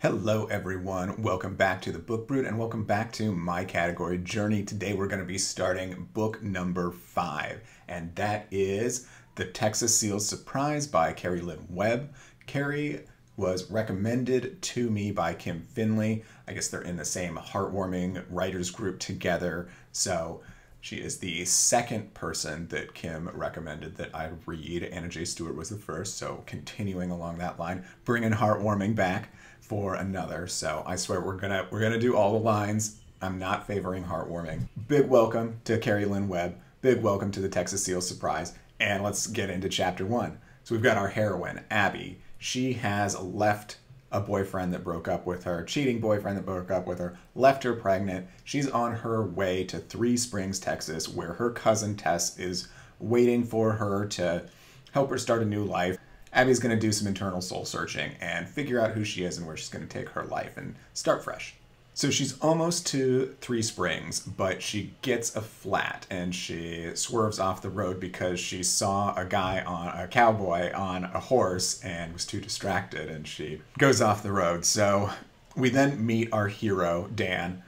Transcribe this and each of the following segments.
Hello everyone, welcome back to the Book Brood and welcome back to my category journey. Today we're going to be starting book number 5, and that is The Texas Seals Surprise by Cari Lynn Webb. Cari was recommended to me by Kim Finley. I guess they're in the same heartwarming writers group together, so she is the second person that Kim recommended that I read. Anna J. Stewart was the first, so continuing along that line, bringing heartwarming back for another. So I swear we're gonna do all the lines. I'm not favoring heartwarming. Big welcome to Cari Lynn Webb. Big welcome to the Texas Seals Surprise. And let's get into chapter 1. So we've got our heroine, Abby. She has left a boyfriend that broke up with her, cheating boyfriend that broke up with her, left her pregnant. She's on her way to Three Springs, Texas, where her cousin Tess is waiting for her to help her start a new life. Abby's going to do some internal soul searching and figure out who she is and where she's going to take her life and start fresh. So she's almost to Three Springs, but she gets a flat and she swerves off the road because she saw a cowboy on a horse and was too distracted, and she goes off the road. So we then meet our hero, Dan.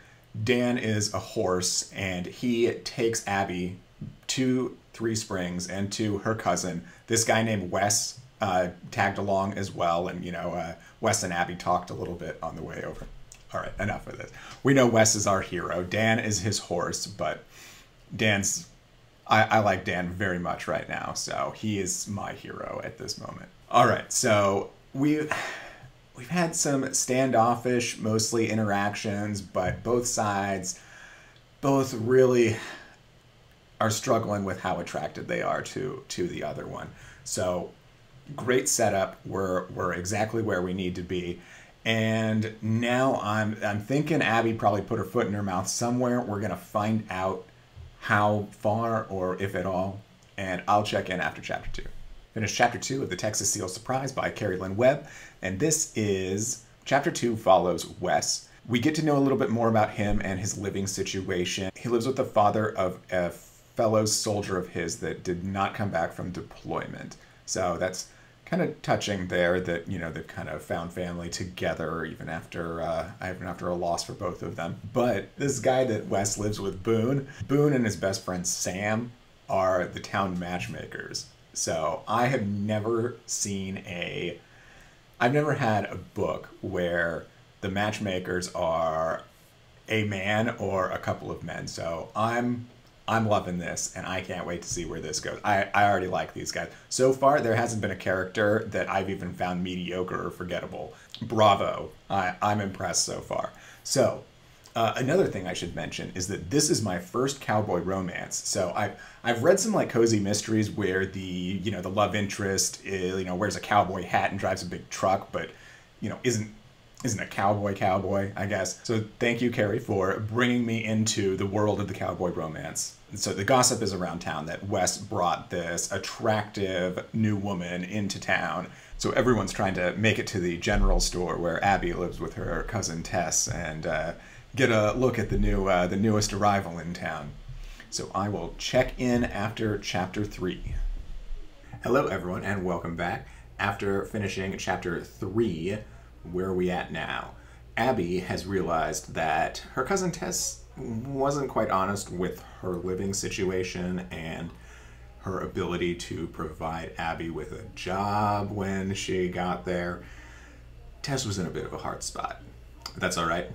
Dan is a horse and he takes Abby to Three Springs and to her cousin. This guy named Wes tagged along as well, and Wes and Abby talked a little bit on the way over. All right, enough of this. We know Wes is our hero. Dan is his horse, but I like Dan very much right now, so he is my hero at this moment. All right, so we've had some standoffish, mostly interactions, but both sides really are struggling with how attracted they are to the other one. So great setup. We're exactly where we need to be. And now I'm thinking Abby probably put her foot in her mouth somewhere. We're going to find out how far or if at all. And I'll check in after chapter 2. Finish chapter 2 of The Texas Seals Surprise by Cari Lynn Webb. And this is, chapter 2 follows Wes. We get to know a little bit more about him and his living situation. He lives with the father of a fellow soldier of his that did not come back from deployment. So that's kind of touching there that, they've kind of found family together even after a loss for both of them. But this guy that Wes lives with, Boone and his best friend Sam are the town matchmakers. So I've never had a book where the matchmakers are a man or a couple of men. So I'm loving this, and I can't wait to see where this goes. I already like these guys. So far, there hasn't been a character that I've even found mediocre or forgettable. Bravo. I'm impressed so far. So, another thing I should mention is that this is my first cowboy romance. So I've read some like cozy mysteries where the love interest wears a cowboy hat and drives a big truck, but isn't a cowboy, I guess. So thank you, Cari, for bringing me into the world of the cowboy romance. So the gossip is around town that Wes brought this attractive new woman into town. So everyone's trying to make it to the general store where Abby lives with her cousin Tess and get a look at the newest arrival in town. So I will check in after chapter 3. Hello, everyone, and welcome back. After finishing chapter 3, where are we at now? Abby has realized that her cousin Tess wasn't quite honest with her living situation and her ability to provide Abby with a job when she got there. Tess was in a bit of a hard spot. But that's all right.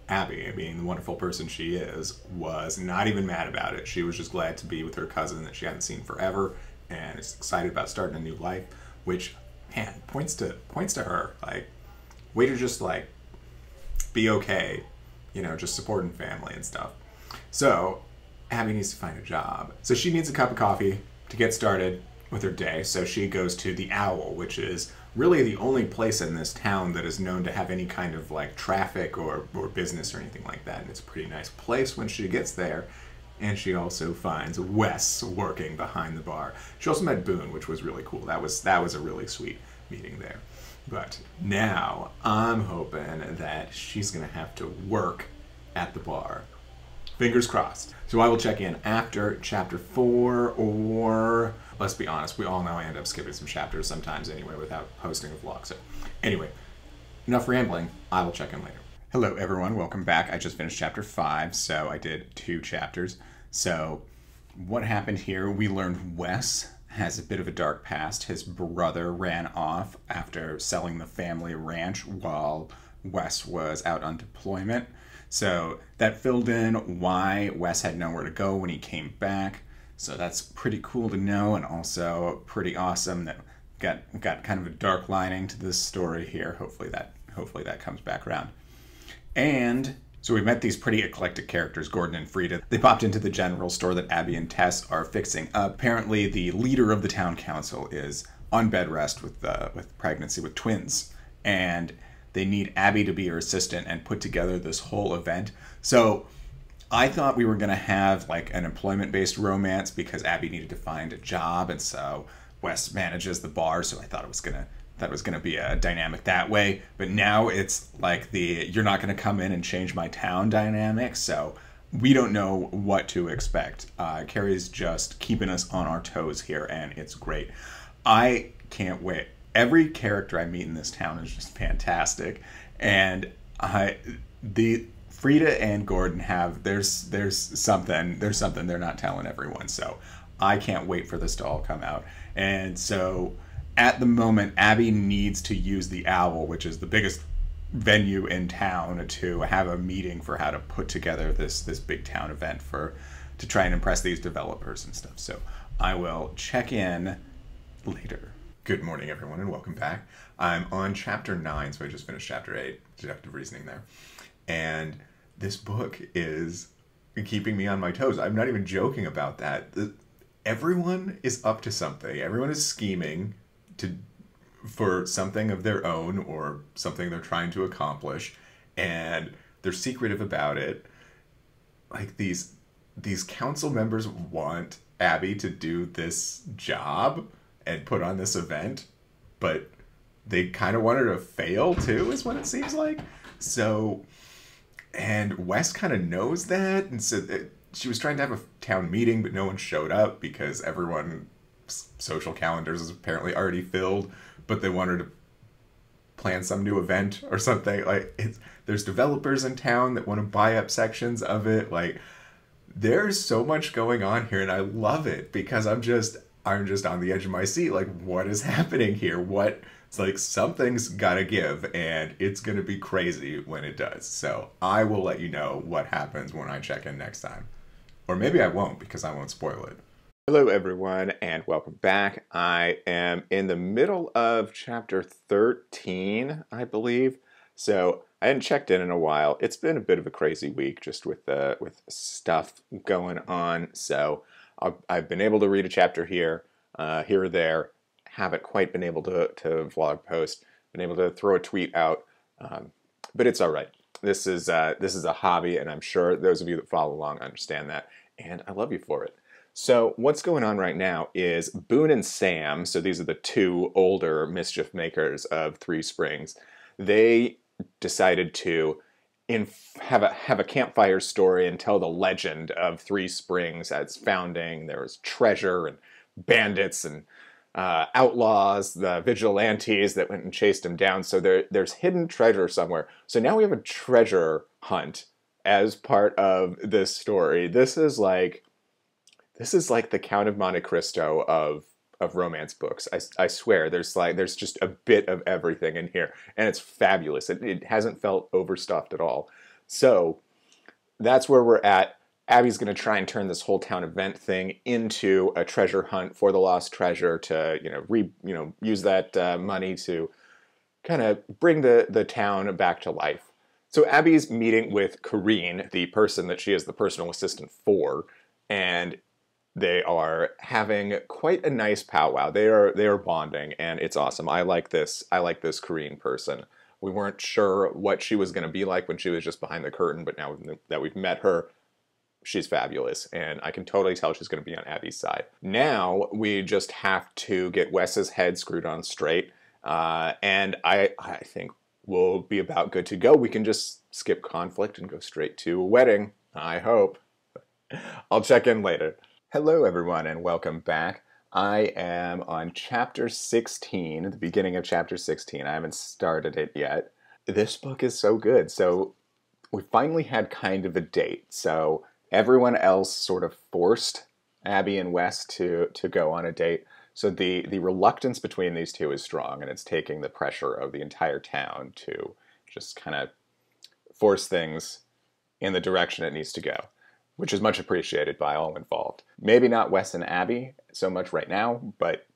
Abby, being the wonderful person she is, was not even mad about it. She was just glad to be with her cousin that she hadn't seen forever and is excited about starting a new life, which, man, points to her. Like, way to just like be okay, just supporting family and stuff. So Abby needs to find a job. So she needs a cup of coffee to get started with her day. So she goes to the Owl, which is really the only place in this town that is known to have any kind of like traffic or business or anything like that. And it's a pretty nice place when she gets there. And she also finds Wes working behind the bar. She also met Boone, which was really cool. That was a really sweet meeting there. But now I'm hoping that she's going to have to work at the bar. Fingers crossed. So I will check in after chapter 4, or let's be honest, we all know I end up skipping some chapters sometimes anyway without posting a vlog. So anyway, enough rambling. I will check in later. Hello, everyone. Welcome back. I just finished chapter 5, so I did 2 chapters. So what happened here, we learned Wes has a bit of a dark past. His brother ran off after selling the family ranch while Wes was out on deployment. So that filled in why Wes had nowhere to go when he came back. So that's pretty cool to know, and also pretty awesome that got kind of a dark lining to this story here. Hopefully that comes back around. And so we met these pretty eclectic characters, Gordon and Frida. They popped into the general store that Abby and Tess are fixing up. Apparently, the leader of the town council is on bed rest with pregnancy with twins, and they need Abby to be her assistant and put together this whole event. So I thought we were going to have like an employment-based romance because Abby needed to find a job, and so Wes manages the bar. So I thought it was gonna be a dynamic that way, but now it's like the you're not gonna come in and change my town dynamic, so we don't know what to expect. Cari's just keeping us on our toes here, and it's great. I can't wait. Every character I meet in this town is just fantastic, and the Frida and Gordon have there's something they're not telling everyone, so I can't wait for this to all come out. And so at the moment, Abby needs to use the Owl, which is the biggest venue in town, to have a meeting for how to put together this big town event to try and impress these developers and stuff. So I will check in later. Good morning, everyone, and welcome back. I'm on chapter 9, so I just finished chapter 8, deductive reasoning there. And this book is keeping me on my toes. I'm not even joking about that. Everyone is up to something. Everyone is scheming for something of their own or something they're trying to accomplish, and they're secretive about it. Like these council members want Abby to do this job and put on this event, but they kind of want her to fail too, is what it seems like. So, and Wes kind of knows that, and so she was trying to have a town meeting, but no one showed up because everyone's social calendars is apparently already filled, but they wanted to plan some new event or something. Like, there's developers in town that want to buy up sections of it. Like, there's so much going on here, and I love it because I'm just on the edge of my seat. Like, what is happening here? It's like something's gotta give, and it's gonna be crazy when it does. So I will let you know what happens when I check in next time. Or maybe I won't, because I won't spoil it. Hello, everyone, and welcome back. I am in the middle of chapter 13, I believe. So I hadn't checked in a while. It's been a bit of a crazy week, just with stuff going on. So I've been able to read a chapter here or there. Haven't quite been able to vlog post. Been able to throw a tweet out, but it's all right. This is a hobby, and I'm sure those of you that follow along understand that, and I love you for it. So what's going on right now is Boone and Sam, so these are the two older mischief makers of Three Springs, they decided to have a campfire story and tell the legend of Three Springs at its founding. There was treasure and bandits and outlaws, the vigilantes that went and chased him down. So there's hidden treasure somewhere. So now we have a treasure hunt as part of this story. This is like the Count of Monte Cristo of romance books. I swear, there's just a bit of everything in here, and it's fabulous. It hasn't felt overstuffed at all. So that's where we're at. Abby's going to try and turn this whole town event thing into a treasure hunt for the lost treasure to use that money to kind of bring the town back to life. So Abby's meeting with Cari, the person that she is the personal assistant for, and they are having quite a nice powwow. They are bonding, and it's awesome. I like this Cari person. We weren't sure what she was going to be like when she was just behind the curtain, but now that we've met her, she's fabulous, and I can totally tell she's going to be on Abby's side. Now we just have to get Wes's head screwed on straight, and I think we'll be about good to go. We can just skip conflict and go straight to a wedding, I hope. I'll check in later. Hello, everyone, and welcome back. I am on chapter 16, the beginning of chapter 16. I haven't started it yet. This book is so good. So we finally had kind of a date. So everyone else sort of forced Abby and Wes to go on a date. So the reluctance between these two is strong, and it's taking the pressure of the entire town to just kind of force things in the direction it needs to go, which is much appreciated by all involved. Maybe not Wes and Abby so much right now, but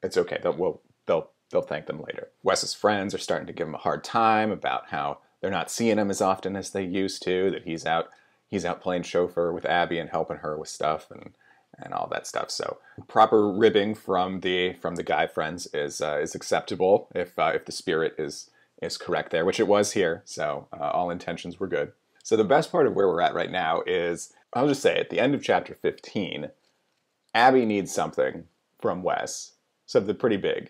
it's okay. They'll thank them later. Wes's friends are starting to give him a hard time about how they're not seeing him as often as they used to, that he's out playing chauffeur with Abby and helping her with stuff and all that stuff. So proper ribbing from the guy friends is acceptable if the spirit is correct there, which it was here. So all intentions were good. So the best part of where we're at right now is, I'll just say, at the end of chapter 15, Abby needs something from Wes, something pretty big,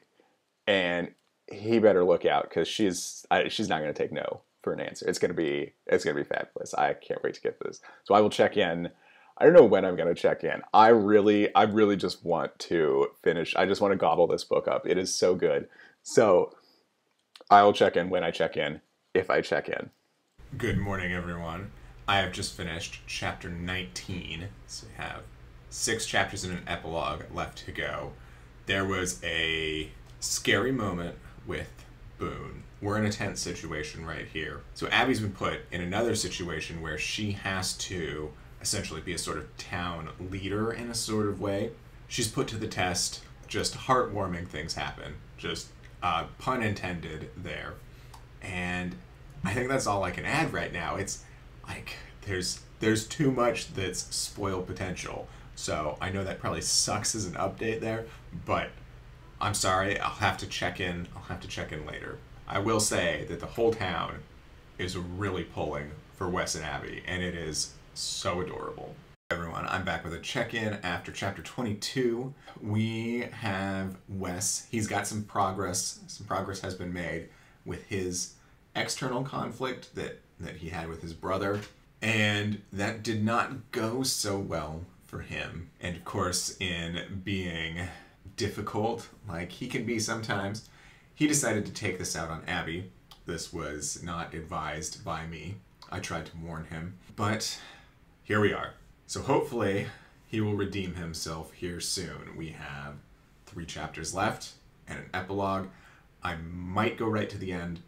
and he better look out, because she's not going to take no for an answer. It's gonna be fabulous. I can't wait to get this. So I will check in. I don't know when I'm gonna check in. I really just want to finish. I just want to gobble this book up. It is so good. So I will check in when I check in, if I check in. Good morning, everyone. I have just finished chapter 19, so we have 6 chapters and an epilogue left to go. There was a scary moment with Boone. We're in a tense situation right here. So Abby's been put in another situation where she has to essentially be a sort of town leader in a sort of way. She's put to the test. Just heartwarming things happen. Just pun intended there. And I think that's all I can add right now. It's like there's too much that's spoiled potential. So I know that probably sucks as an update there, but I'm sorry, I'll have to check in later. I will say that the whole town is really pulling for Wes and Abby, and it is so adorable. Everyone, I'm back with a check-in after chapter 22. We have Wes. He's got some progress. Some progress has been made with his external conflict that he had with his brother, and that did not go so well for him. And of course, in being difficult, like he can be sometimes, he decided to take this out on Abby. This was not advised by me. I tried to warn him, but here we are. So hopefully he will redeem himself here soon. We have 3 chapters left and an epilogue. I might go right to the end.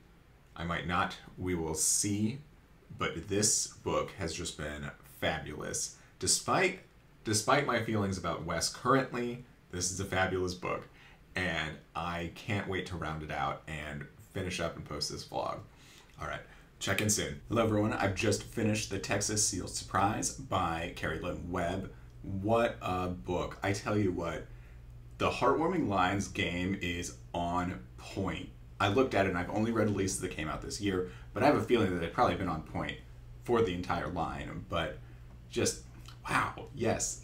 I might not. We will see. But this book has just been fabulous. Despite my feelings about Wes currently, this is a fabulous book, and I can't wait to round it out and finish up and post this vlog. All right, check in soon. Hello everyone, I've just finished The Texas Sealed Surprise by Cari Lynn Webb. What a book. I tell you what, the heartwarming lines game is on point. I looked at it and I've only read releases that came out this year, but I have a feeling that they've probably been on point for the entire line. But just, wow, yes,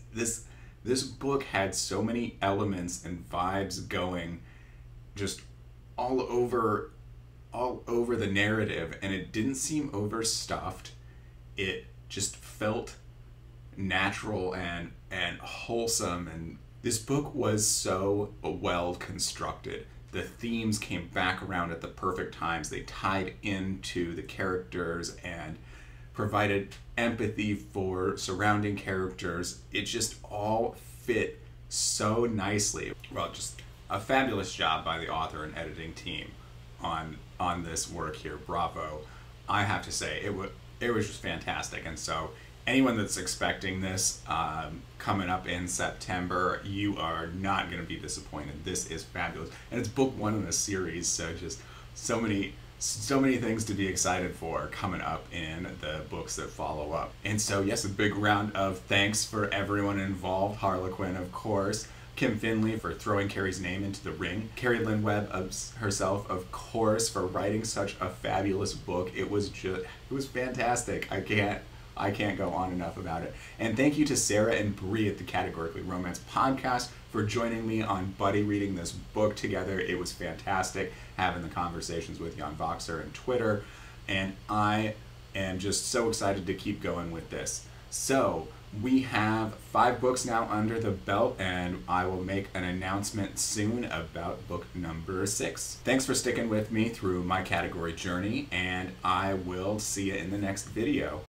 this book had so many elements and vibes going just all over the narrative, and it didn't seem overstuffed. It just felt natural and wholesome, and this book was so well constructed. The themes came back around at the perfect times. They tied into the characters and provided empathy for surrounding characters. It just all fit so nicely. Well, just a fabulous job by the author and editing team on this work here. Bravo. I have to say, it was just fantastic. And so anyone that's expecting this coming up in September, you are not going to be disappointed. This is fabulous. And it's book 1 in a series, so just so many things to be excited for coming up in the books that follow up. And so yes, a big round of thanks for everyone involved. Harlequin, of course. Kim Finley for throwing Cari's name into the ring. Cari Lynn Webb herself, of course, for writing such a fabulous book. It was fantastic. I can't go on enough about it. And thank you to Sarah and Bree at the Categorically Romance podcast for joining me on buddy reading this book together. It was fantastic having the conversations with you on Voxer and Twitter, and I am just so excited to keep going with this. So We have 5 books now under the belt, and I will make an announcement soon about book number 6. Thanks for sticking with me through my category journey, and I will see you in the next video.